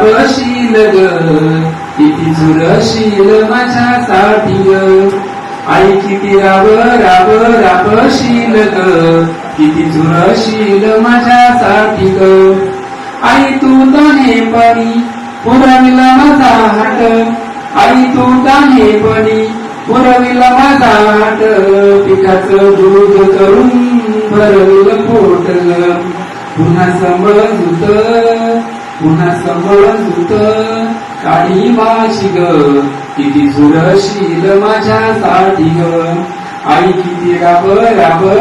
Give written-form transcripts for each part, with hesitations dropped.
राबशील ग किती झुरशील माझ्यासाठी ग आई किती राबशील ग किती झुरशील माझ्यासाठी ग आई तू दाणेपणी पुरविला माझा हाट आई तू दाणेपणी पुरविला माझा हाट पिठाचं दूध करून भरविलं पोट पुन्हा समजूत काळी माशी ग किती झुरशील माझ्यासाठी ग आई किती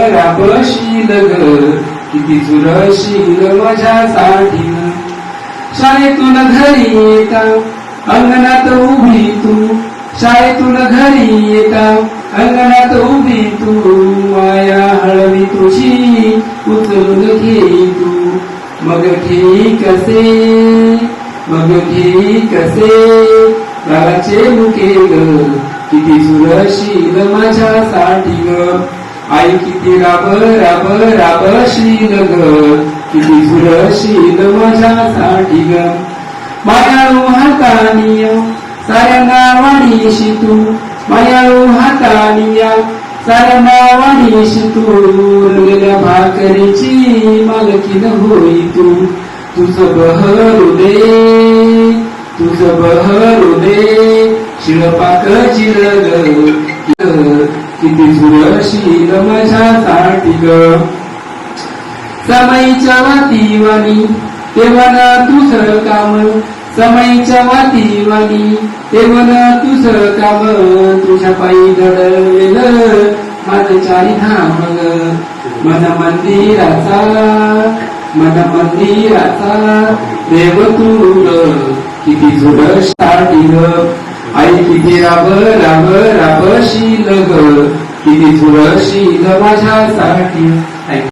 राबशील ग किती झुरशील माझ्यासाठी ग शाळेतून घरी येता अंगणात उभी तू शाळेतून घरी येता अंगणात उभी तू माया हळवी तुझी उचलून घे तू मग ठीक असे गालाचे मुके ग किती झुरशील माझ्यासाठी ग आई किती राबशील ग किती झुरशील माझ्यासाठी ग मायाळू हातानिया साऱ्यांना वाणीशी तू मायाळू हातानिया साऱ्यांना वाणीशी तू रंगल्या भाकरीची मालकीन होई तू तुझं बहरू दे शिळपाक चिरग किती झुरशील माझ्यासाठी ग समईच्या वातीवाणी तेव्हा तुझं काम समईच्या वातीवाणी तेव्हा तुझं काम तुझ्या पायी घडलेलं माझं चारी धाम ग मन मंदिराचा देव तू किती झुरशील ग आई किती राबशील ग किती झुरशील माझ्यासाठी